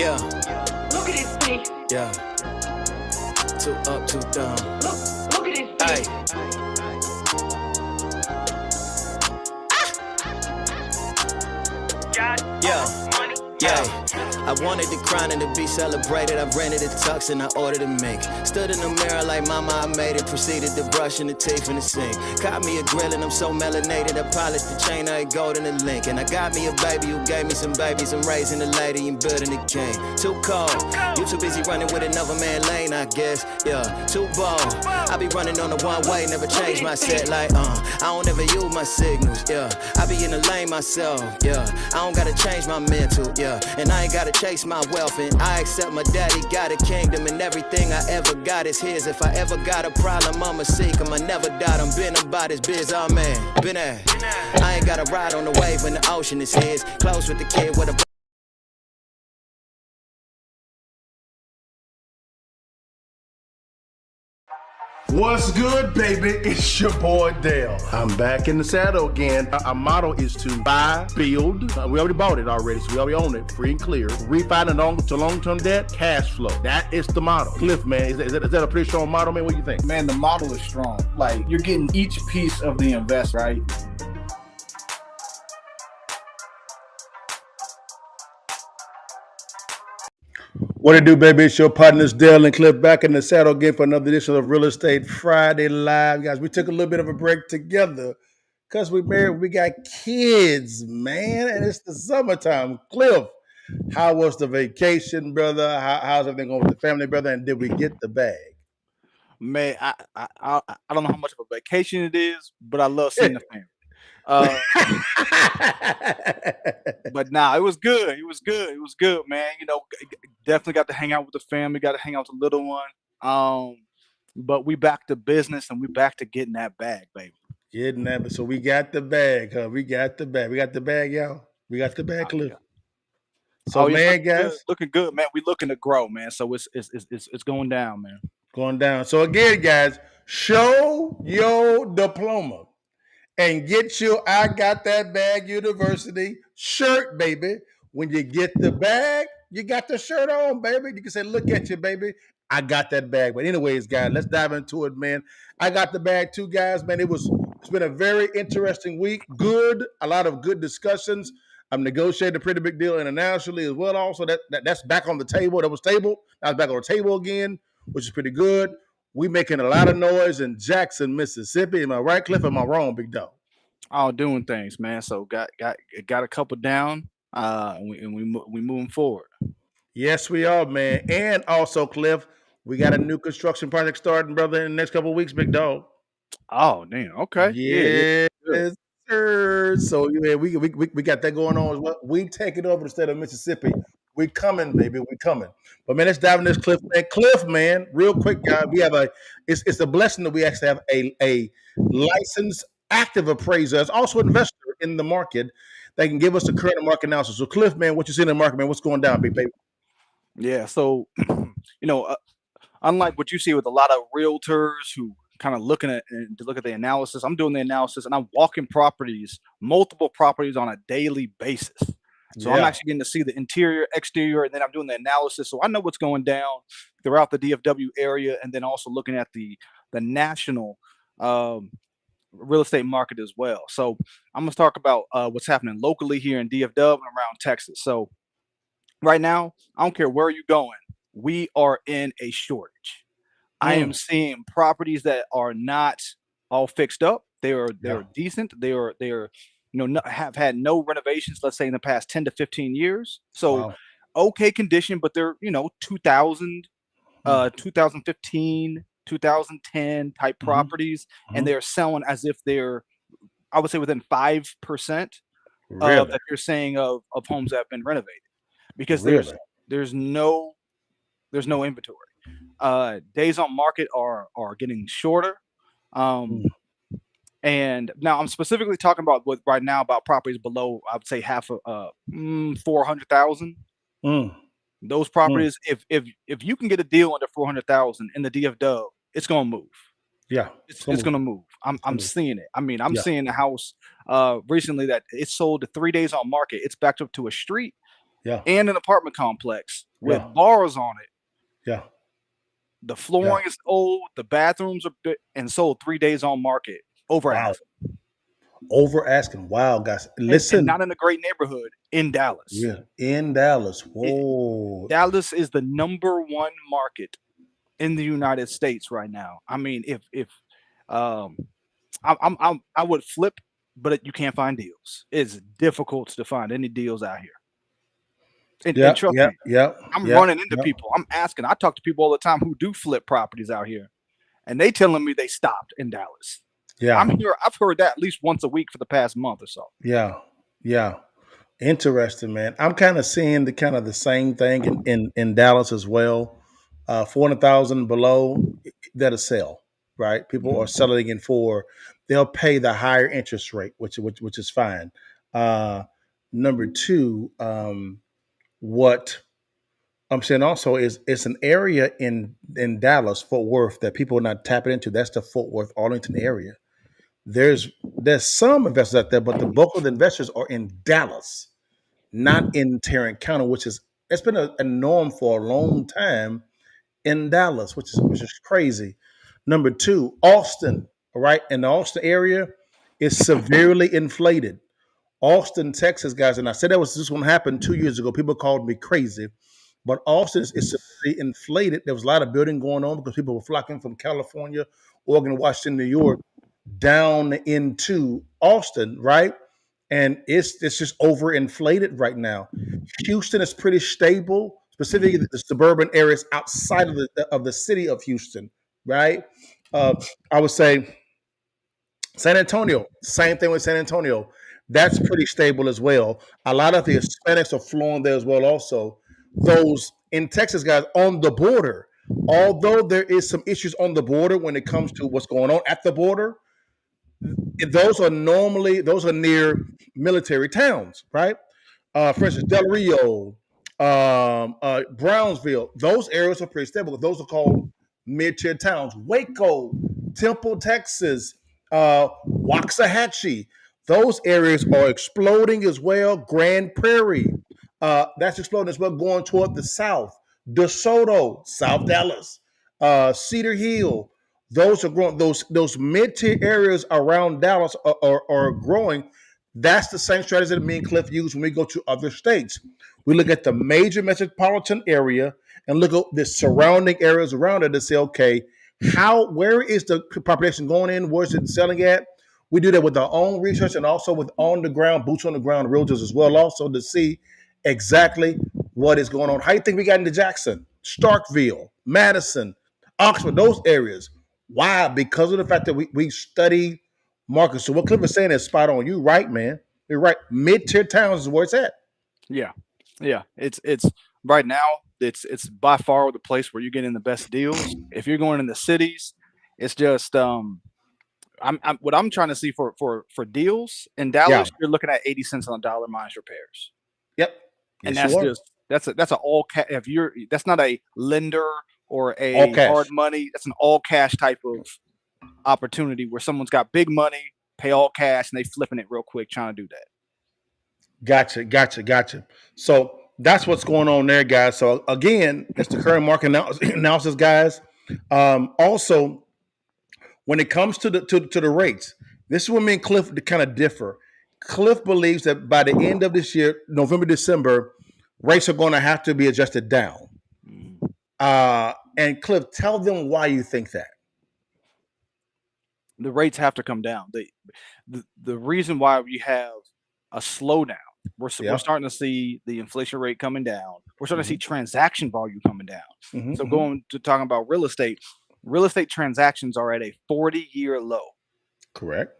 Yeah, Look at his face. yeah. Too up, too down. Look at his face. Yeah, yeah. I wanted the crown and to be celebrated. I rented a tux and I ordered a mink. Stood in the mirror like mama, I made it. Proceeded to brushing the teeth in the sink. Caught me a grill and I'm so melanated. I polished the chain, I ain't gold in the link. And I got me a baby who gave me some babies. I'm raising a lady and building a king. Too cold. You too busy running with another man lane, I guess. Yeah, too bold. I be running on the one way, never change my set like I don't ever use my signals. Yeah, I be in the lane myself. Yeah, I don't gotta change my mental. Yeah, and I ain't gotta chase my wealth. And I accept my daddy got a kingdom, and everything I ever got is his. If I ever got a problem, I'ma seek him. I never doubt him. Been about his biz, oh man. Been there. I ain't gotta ride on the wave when the ocean is his. Close with the kid with a What's good, baby? It's your boy Dale. I'm back in the saddle again. Our motto is to buy, build. We already bought it already, so we already own it, free and clear. Refinance to long-term debt, cash flow. That is the motto. Cliff, man, is that a pretty strong motto, man? What do you think? Man, the model is strong. Like, you're getting each piece of the invest, right? What it do, baby? It's your partners, Dale and Cliff, back in the saddle again for another edition of Real Estate Friday Live. Guys, we took a little bit of a break together because we married, we got kids, man, and it's the summertime. Cliff, how was the vacation, brother? How's everything going with the family, brother? And did we get the bag? Man, I don't know how much of a vacation it is, but I love seeing the family. But nah, it was good. It was good, man. You know, definitely got to hang out with the family, got to hang out with the little one. But we back to business and we back to getting that bag, baby. Getting that, so we got the bag, huh? We got the bag. We got the bag, y'all. We got the bag, Cliff. So, man, guys, looking good, man. We looking to grow, man. So it's going down, man. Going down. So again, guys, show your diploma and get your I Got That Bag University shirt, baby. When you get the bag, you got the shirt on, baby. You can say, look at you, baby. I got that bag. But anyways, guys, let's dive into it, man. I got the bag too, guys, man. It's been a very interesting week. Good, a lot of good discussions. I'm negotiating a pretty big deal internationally as well. Also, that's back on the table. That was tabled. Now it's back on the table again, which is pretty good. We making a lot of noise in Jackson, Mississippi. Am I right, Cliff? Am I wrong, big dog? All doing things, man. So got a couple down, and we moving forward. Yes, we are, man. And also, Cliff, we got a new construction project starting, brother, in the next couple of weeks, big dog. Oh, damn. Okay. Yes, sir. So yeah, we got that going on as well. We taking over the state of Mississippi. We coming, baby. We coming. But man, let's dive in this, Cliff. Man, Cliff, man, real quick, guy. We have it's a blessing that we actually have a licensed active appraiser, as also an investor in the market that can give us the current market analysis. So, Cliff, man, what you see in the market, man? What's going down, big baby? Yeah. So, unlike what you see with a lot of realtors who kind of look at the analysis, I'm doing the analysis and I'm walking multiple properties on a daily basis. So I'm actually getting to see the interior, exterior, and then I'm doing the analysis. So I know what's going down throughout the DFW area, and then also looking at the national real estate market as well. So I'm gonna talk about what's happening locally here in DFW and around Texas. So right now, I don't care where you're going, we are in a shortage. I am seeing properties that are not all fixed up. They're decent. They're have had no renovations, let's say in the past 10 to 15 years. So okay condition, but they're 2000, 2015, 2010 type properties, and they're selling as if they're, I would say, within 5% of that you're saying of homes that have been renovated, because there's no inventory. Days on market are getting shorter. And now I'm specifically talking about right now about properties below, I would say half of 400,000. Those properties, if you can get a deal under 400,000 in the DFW, it's gonna move. Yeah, it's gonna move. I'm seeing it. I mean, I'm seeing a house recently that it sold to 3 days on market. It's backed up to a street. Yeah. and an apartment complex Yeah. with bars on it. Yeah. The Yeah. flooring is old, the bathrooms are and sold 3 days on market over Wow. ask. Over asking. Wow, guys. And Listen. not in a great neighborhood in Dallas. Yeah. In Dallas. It, Whoa. Dallas is the number one market in the United States right now. I mean, if um, I would flip, but you can't find deals. It's difficult to find any deals out here. And Yeah. trust Yeah. me, Yeah. I'm Yeah. running into Yeah. people. I'm asking. I talk to people all the time who do flip properties out here, and they telling me they stopped in Dallas. Yeah. I've heard that at least once a week for the past month or so. Yeah. Yeah. Interesting, man. I'm kind of seeing the same thing in Dallas as well. 400,000 below, that'll sell, right? People are Mhm. selling in for, they'll pay the higher interest rate, which is fine. Uh, Number two, what I'm saying also is it's an area in Dallas, Fort Worth, that people are not tapping into. That's the Fort Worth, Arlington area. There's some investors out there, but the bulk of the investors are in Dallas, not in Tarrant County, it's been a norm for a long time in Dallas, which is crazy. Number two, Austin, all right, in the Austin area is severely inflated. Austin, Texas, guys, and I said that was this one happened 2 years ago. People called me crazy, but Austin is severely inflated. There was a lot of building going on because people were flocking from California, Oregon, Washington, New York, down into Austin, right? And it's just overinflated right now. Houston is pretty stable, specifically the suburban areas outside of the city of Houston, right? I would say San Antonio, same thing with San Antonio. That's pretty stable as well. A lot of the Hispanics are flowing there as well. Also, those in Texas, guys, on the border. Although there is some issues on the border when it comes to what's going on at the border, those are near military towns, right? For instance, Del Rio, Brownsville, those areas are pretty stable. Those are called mid-tier towns. Waco, Temple, Texas, Waxahachie, those areas are exploding as well. Grand Prairie, that's exploding as well, going toward the south. DeSoto, South Dallas, Cedar Hill, those are growing. Those mid-tier areas around Dallas are growing. That's the same strategy that me and Cliff use when we go to other states. We look at the major metropolitan area and look at the surrounding areas around it to say, okay, where is the population going in? Where's it selling at? We do that with our own research and also with on the ground, boots on the ground realtors as well, also to see exactly what is going on. How do you think we got into Jackson, Starkville, Madison, Oxford, those areas? Why? Because of the fact that we study markets. So what Cliff is saying is spot on. You're right, man. You're right. Mid-tier towns is where it's at. Yeah, yeah. It's right now. It's by far the place where you're getting the best deals. If you're going in the cities, it's just I'm what I'm trying to see for deals in Yeah. Dallas. You're looking at 80 cents on the dollar minus repairs, Yep. and Yes, you are. that's a all cash. If you're that's not a lender or All a hard cash. money. That's an all cash type of opportunity where someone's got big money, pay all cash, and they flipping it real quick trying to do that. Gotcha. So that's what's going on there, guys. So again, it's the current market analysis, guys. Also, when it comes to the rates, this is where me and Cliff kind of differ. Cliff believes that by the end of this year, November, December, rates are going to have to be adjusted down. Mhm. And Cliff, tell them why you think that. The rates have to come down. The reason why we have a slowdown, we're Yeah. starting to see the inflation rate coming down. We're starting to see Hmm. transaction volume coming down. So Hmm. going to talking about real estate transactions are at a 40-year low. Correct.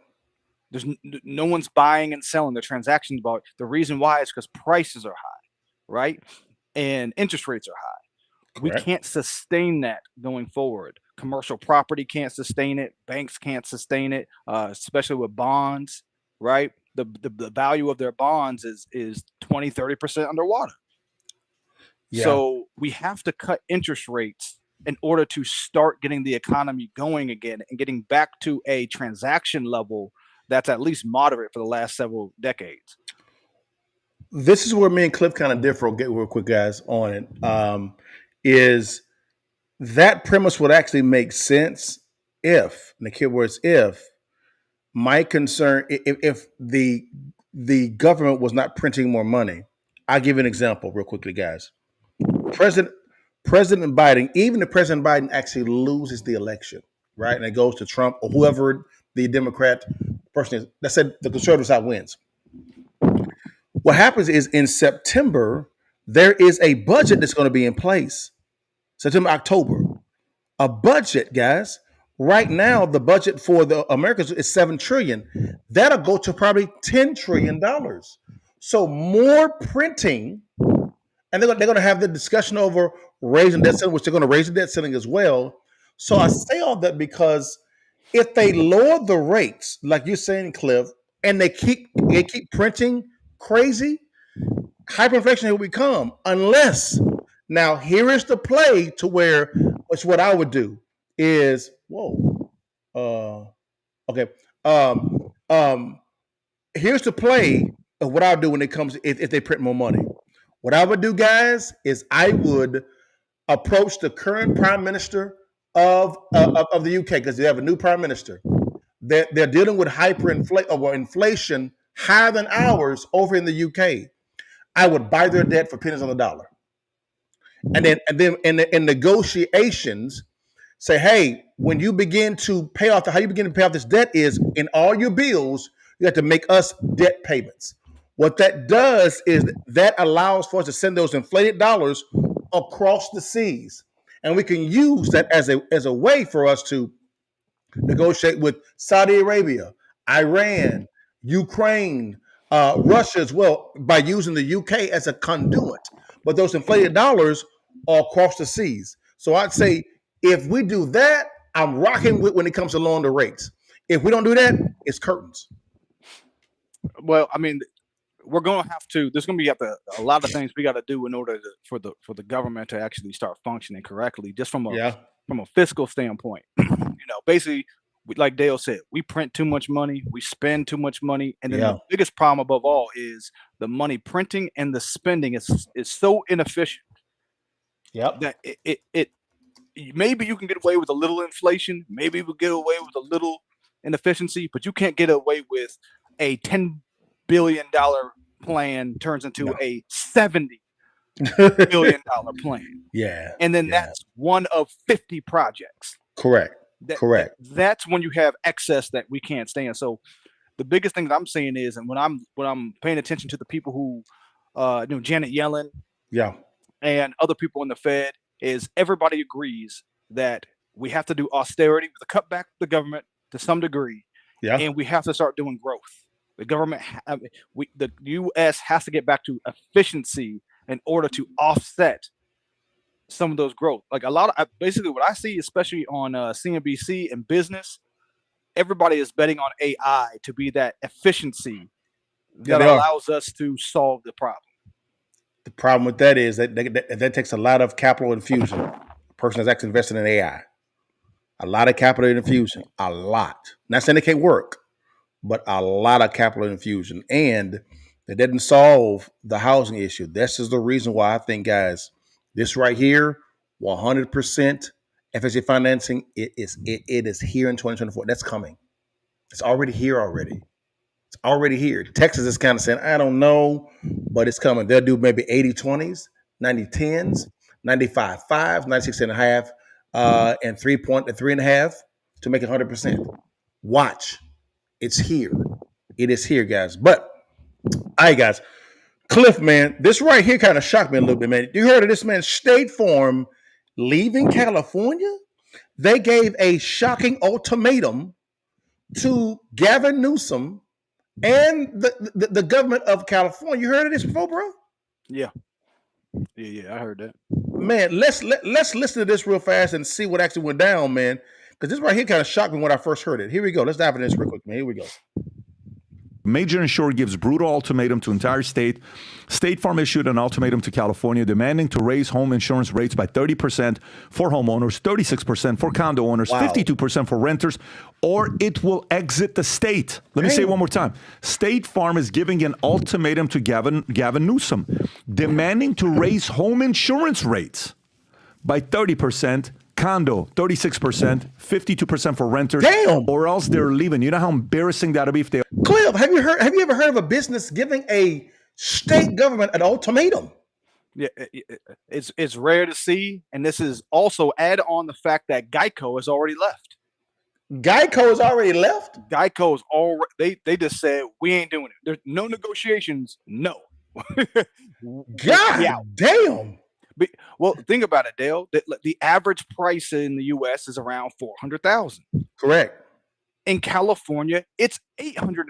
There's no one's buying and selling the transactions volume. The reason why is because prices are high, right? And interest rates are high. We Correct. can't sustain that going forward. Commercial property can't sustain it. Banks can't sustain it, especially with bonds, right? The value of their bonds is 20-30% underwater. Yeah. So we have to cut interest rates in order to start getting the economy going again and getting back to a transaction level that's at least moderate for the last several decades. This is where me and Cliff kind of differ. I'll get real quick, guys, on it. Is that premise would actually make sense if, and the key word is if, my concern, if the government was not printing more money. I'll give you an example real quickly, guys. President President Biden, even if President Biden actually loses the election, right, and it goes to Trump or whoever the Democrat person is, that said the conservative side wins. What happens is in September, there is a budget that's going to be in place. September, October. A budget, guys. Right now, the budget for the Americans is $7 trillion. That'll go to probably $10 trillion. So more printing, and they're going to have the discussion over raising debt ceiling, which they're going to raise the debt ceiling as well. So I say all that because if they lower the rates, like you're saying, Cliff, and they keep printing crazy, hyperinflation will come. Unless now here is the play to where, which what I would do is okay. Here's the play of what I'll do when it comes if they print more money. What I would do, guys, is I would approach the current prime minister of the UK because they have a new prime minister. They're dealing with inflation higher than ours over in the UK. I would buy their debt for pennies on the dollar, and then in negotiations, say, hey, when you begin to pay off how you begin to pay off this debt is in all your bills, you have to make us debt payments. What that does is that allows for us to send those inflated dollars across the seas, and we can use that as a way for us to negotiate with Saudi Arabia, Iran, Ukraine, Russia as well, by using the UK as a conduit. But those inflated dollars are across the seas. So I'd say if we do that, I'm rocking with when it comes to lowering the rates. If we don't do that, it's curtains. Well, I mean, we're going to have to. There's going to be a lot of things we got to do in order for the government to actually start functioning correctly, just from a fiscal standpoint. Basically, like Dale said, we print too much money, we spend too much money, and then the biggest problem above all is the money printing and the spending is so inefficient. That it maybe you can get away with a little inflation, maybe you can get away with a little inefficiency, but you can't get away with a $10 billion plan turns into a $70 billion plan. And then that's one of 50 projects. Correct. That's when you have excess that we can't stand. So the biggest thing that I'm saying is, and when I'm paying attention to the people who, Janet Yellen, and other people in the Fed, is everybody agrees that we have to do austerity with a cutback the government to some degree, and we have to start doing growth. The government, the U.S. has to get back to efficiency in order to offset some of those growth. Like basically what I see, especially on CNBC and business, everybody is betting on AI to be that efficiency that allows us to solve the problem. The problem with that is that takes a lot of capital infusion. A person that's actually invested in AI. A lot of capital infusion. A lot. Not saying it can't work, but a lot of capital infusion. And it doesn't solve the housing issue. This is the reason why I think, guys, this right here, 100% FHA financing, it is here in 2024. That's coming. It's already here already. It's already here. Texas is kind of saying, I don't know, but it's coming. They'll do maybe 80-20s, 90-10s, 95-5, 96.5, and 3.5 to make it 100%. Watch. It's here. It is here, guys. But, all right, guys. Cliff, man, this right here kind of shocked me a little bit, man. You heard of this, man? State Farm leaving California? They gave a shocking ultimatum to Gavin Newsom and the government of California. You heard of this before, bro? Yeah, I heard that. Man, let's listen to this real fast and see what actually went down, man. Because this right here kind of shocked me when I first heard it. Here we go. Let's dive into this real quick, man. Here we go. Major insurer gives brutal ultimatum to entire state. State Farm issued an ultimatum to California demanding to raise home insurance rates by 30% for homeowners, 36% for condo owners, 52% for renters, or it will exit the state. Let me say it one more time. State Farm is giving an ultimatum to Gavin Newsom, demanding to raise home insurance rates by 30%. Condo, 36%, 52% for renters. Damn. Or else they're leaving. You know how embarrassing that'll be if they... Cliff, have you ever heard of a business giving a state government an ultimatum? Yeah, it's rare to see, and this is also add on the fact that Geico has already left. Geico has already left? Geico's already they just said we ain't doing it. There's no negotiations. No. God damn. Well, think about it, Dale. The average price in the U.S. is around $400,000. Correct. In California, it's $850,000.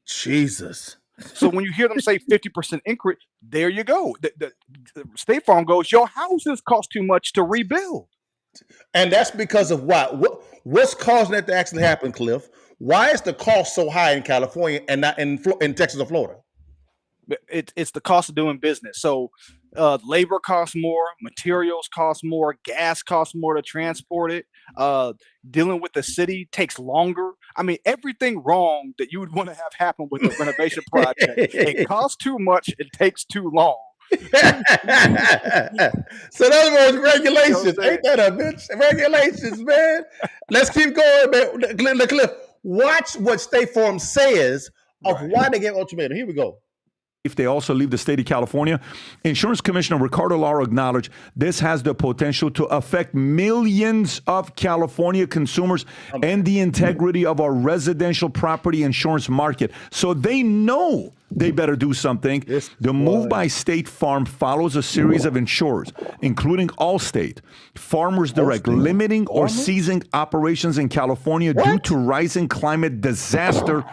Jesus. So when you hear them say 50% increase, there you go. The State Farm goes, your houses cost too much to rebuild. And that's because of what? What's causing that to actually happen, Cliff? Why is the cost so high in California and not in Texas or Florida? It's the cost of doing business. So labor costs more, materials cost more, gas costs more to transport it. Dealing with the city takes longer. I mean, everything wrong that you would want to have happen with a renovation project. It costs too much. It takes too long. So in other words, regulations. Ain't that a bitch? Regulations, man. Let's keep going, man. Cliff, watch what State Farm says of why they gave ultimatum. Here we go. If they also leave the state of California, Insurance Commissioner Ricardo Lara acknowledged this has the potential to affect millions of California consumers and the integrity of our residential property insurance market. So they know they better do something. The move by State Farm follows a series of insurers, including Allstate, Farmers Direct, limiting or ceasing operations in California due to rising climate disaster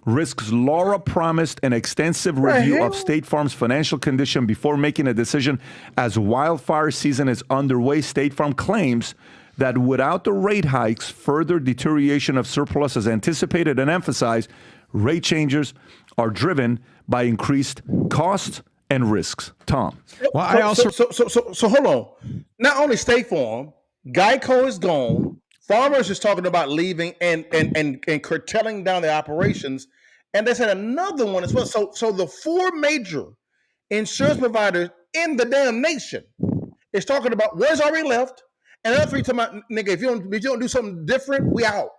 risks. Laura promised an extensive review of State Farm's financial condition before making a decision. As wildfire season is underway, State Farm claims that without the rate hikes, further deterioration of surplus is anticipated, and emphasized rate changes are driven by increased costs and risks. Tom. Well, so hold on. Not only State Farm, Geico is gone. Farmers is talking about leaving and curtailing down their operations, and they said another one as well. So the four major insurance providers in the damn nation is talking about what's already left, and the other three talking about, nigga, if you don't do something different, we out.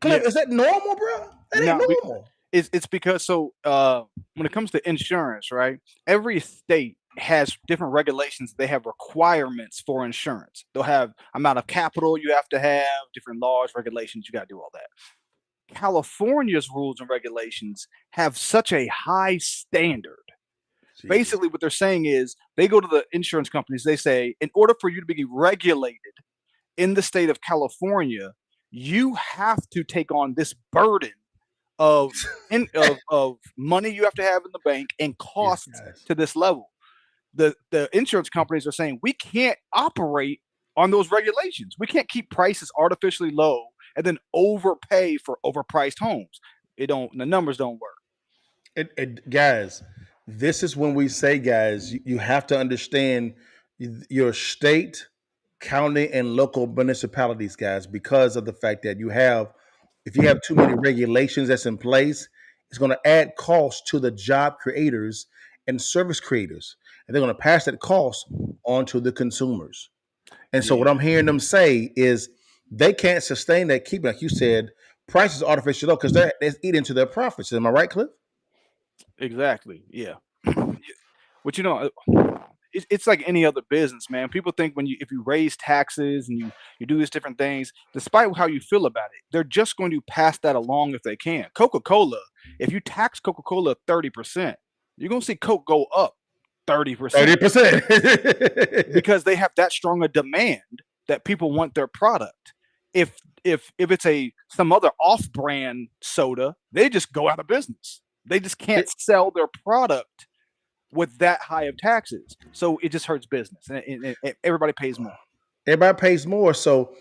Cliff, is that normal, bro? That ain't normal. It's because when it comes to insurance, right? Every state has different regulations. They have requirements for insurance. They'll have amount of capital you have to have, different laws, regulations. You got to do all that. California's rules and regulations have such a high standard. Jeez. Basically, what they're saying is they go to the insurance companies. They say, in order for you to be regulated in the state of California, you have to take on this burden of money you have to have in the bank and costs to this level. The insurance companies are saying we can't operate on those regulations. We can't keep prices artificially low and then overpay for overpriced homes. The numbers don't work. Guys, this is when we say, guys, you have to understand your state, county, and local municipalities, guys, because of the fact that if you have too many regulations that's in place, it's going to add cost to the job creators and service creators. And they're going to pass that cost on to the consumers. And so what I'm hearing them say is they can't sustain that, keep, like you said, prices artificial low because they're eating into their profits. Am I right, Cliff? Exactly. Yeah. But it's like any other business, man. People think if you raise taxes and you do these different things, despite how you feel about it, they're just going to pass that along if they can. Coca-Cola, if you tax Coca-Cola 30%, you're going to see Coke go up 30%. 30%. Because they have that strong a demand that people want their product. If it's some other off-brand soda, they just go out of business. They just can't sell their product with that high of taxes. So it just hurts business. And everybody pays more. Everybody pays more. So,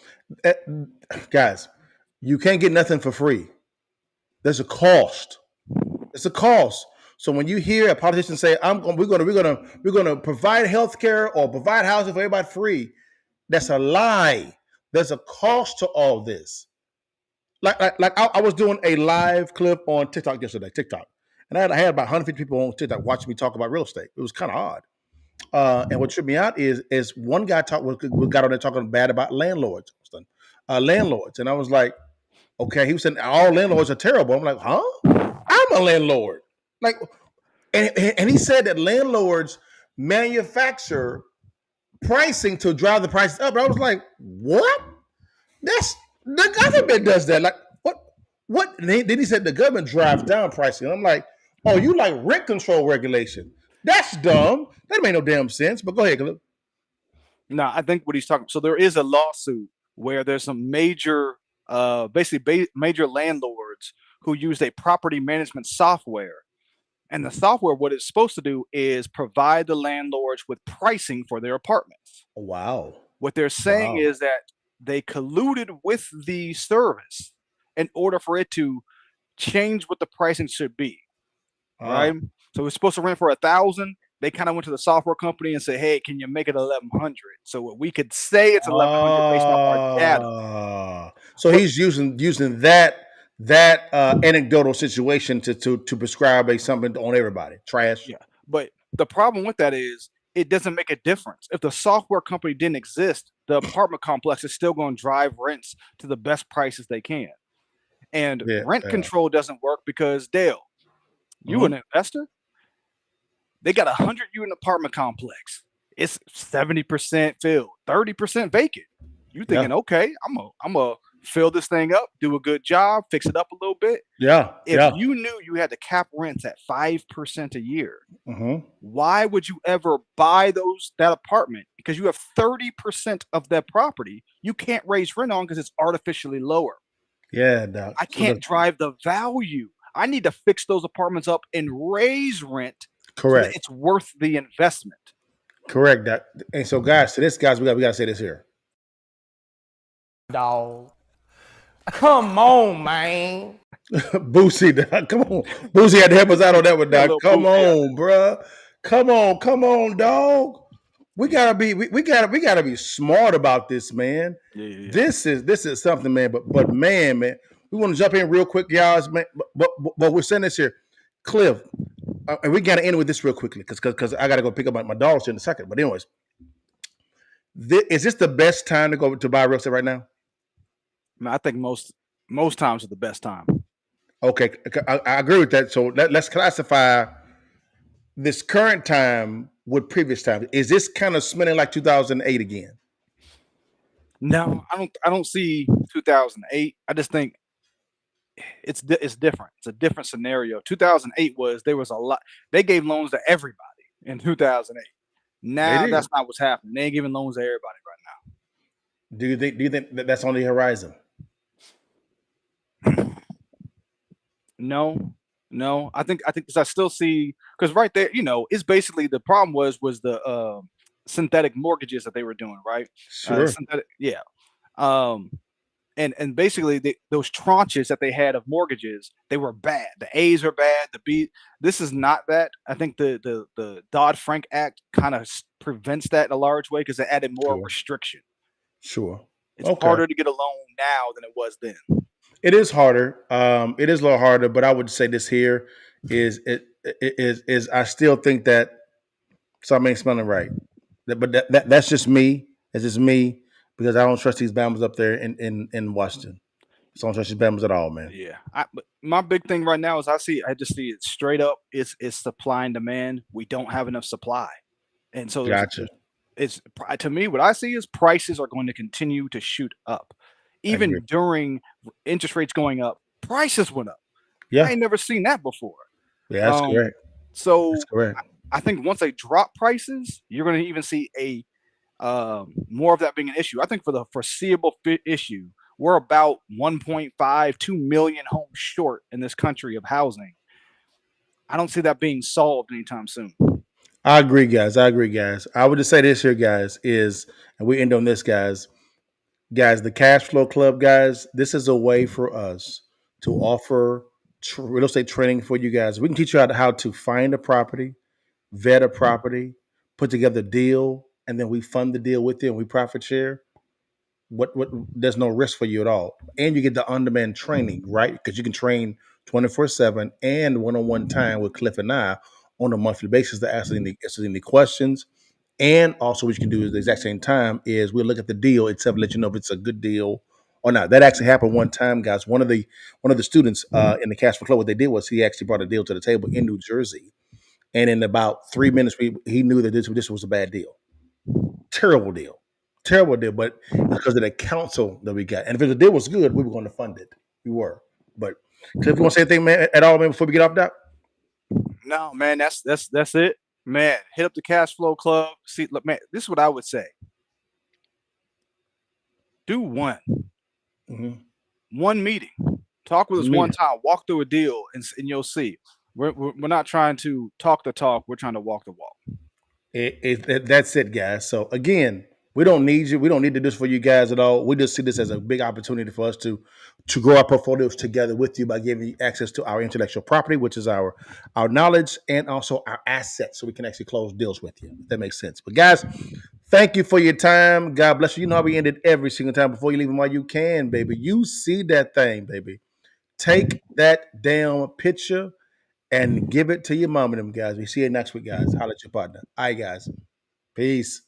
guys, you can't get nothing for free. there's a cost. It's a cost. So when you hear a politician say, we're gonna provide health care or provide housing for everybody free," that's a lie. There's a cost to all this. I was doing a live clip on TikTok yesterday, and I had about 150 people on TikTok watching me talk about real estate. It was kind of odd. And what tripped me out is one guy got on there talking bad about landlords, and I was like, okay, he was saying all landlords are terrible. I'm like, huh? I'm a landlord. Like, and he said that landlords manufacture pricing to drive the prices up. And I was like, what? That's the government does that. Like, what? Then he said the government drives down pricing. And I'm like, oh, you like rent control regulation? That's dumb. That made no damn sense. But go ahead, Caleb. No, I think what he's talking. So there is a lawsuit where there's some major, major landlords who used a property management software, and the software, what it's supposed to do is provide the landlords with pricing for their apartments. Wow. What they're saying is that they colluded with the service in order for it to change what the pricing should be. Right? So it's supposed to rent for $1,000. They kind of went to the software company and said, "Hey, can you make it 1,100?" So we could say it's 1,100 based off our data. So he's using that anecdotal situation to prescribe something on everybody. Trash. Yeah, but the problem with that is it doesn't make a difference. If the software company didn't exist, the apartment complex is still going to drive rents to the best prices they can. And rent control doesn't work because, Dale, you an investor? They got 100-unit apartment complex. It's 70% filled, 30% vacant. You thinking, okay, I'm a fill this thing up, do a good job, fix it up a little bit. Yeah. If you knew you had to cap rents at 5% a year, why would you ever buy that apartment? Because you have 30% of that property you can't raise rent on because it's artificially lower. Yeah, Doc. I can't drive the value. I need to fix those apartments up and raise rent. Correct. So that it's worth the investment. Correct, Doc. And so, guys, we got to say this here. Dog. Come on, man. Boosie, Doc. Come on. Boosie had to help us out on that one, Doc. Come on, bruh. Come on, dog. We gotta be smart about this, man. Yeah. This is something, man. But man, we want to jump in real quick, guys, man. But we're saying this here, Cliff. And we got to end with this real quickly because I got to go pick up my dogs in a second. But anyways, is this the best time to go to buy real estate right now? I think most times are the best time. Okay, I agree with that. So let's classify this current time with previous time. Is this kind of smelling like 2008 again? No, I don't see 2008. I just think it's different. It's a different scenario. 2008 there was a lot. They gave loans to everybody in 2008. Now that's not what's happening. They ain't giving loans to everybody right now. Do you think that's on the horizon? No. I think because I still see, because right there, it's basically the problem was the synthetic mortgages that they were doing, right? Sure. Yeah. And basically those tranches that they had of mortgages, they were bad. The A's are bad. The B. This is not that. I think the Dodd-Frank Act kind of prevents that in a large way because it added more restriction. Sure. It's harder to get a loan now than it was then. It is harder. It is a little harder, but I would say this here is I still think that something ain't smelling right. But that's just me. It's just me because I don't trust these Bama's up there in Washington. So I don't trust these Bama's at all, man. Yeah. But my big thing right now is I just see it straight up. It's supply and demand. We don't have enough supply. And so it's to me, what I see is prices are going to continue to shoot up. Even during interest rates going up, prices went up. Yeah. I ain't never seen that before. Yeah, that's correct. So that's correct. I think once they drop prices, you're going to even see more of that being an issue. I think for the foreseeable issue, we're about 1.5, 2 million homes short in this country of housing. I don't see that being solved anytime soon. I agree, guys. I would just say this here, guys, and we end on this, guys. Guys, the Cash Flow Club, guys, this is a way for us to offer real estate training for you guys. We can teach you how to find a property, vet a property, put together a deal, and then we fund the deal with you and we profit share. What there's no risk for you at all. And you get the on-demand training, right? Because you can train 24/7 and one-on-one time with Cliff and I on a monthly basis to answer any questions. And also what you can do at the exact same time is we'll look at the deal itself, let you know if it's a good deal or not. That actually happened one time, guys. One of the students in the Cash for Club, what they did was he actually brought a deal to the table in New Jersey. And in about 3 minutes, he knew that this was a bad deal. Terrible deal. But because of the counsel that we got. And if the deal was good, we were going to fund it. We were. But Cliff, you want to say anything, man, at all, man, before we get off that? No, man, that's it. Man, hit up the Cash Flow Club. See, look, man, this is what I would say. Do one meeting. Talk with us one time. Walk through a deal, and you'll see. We're not trying to talk the talk. We're trying to walk the walk. That's it, guys. So again, we don't need you. We don't need to do this for you guys at all. We just see this as a big opportunity for us to grow our portfolios together with you by giving you access to our intellectual property, which is our knowledge and also our assets, so we can actually close deals with you. If that makes sense. But guys, thank you for your time. God bless you. You know how we end it every single time. Before you leave them while you can, baby. You see that thing, baby. Take that damn picture and give it to your mom and them, guys. We see you next week, guys. Holla at your partner. All right, guys. Peace.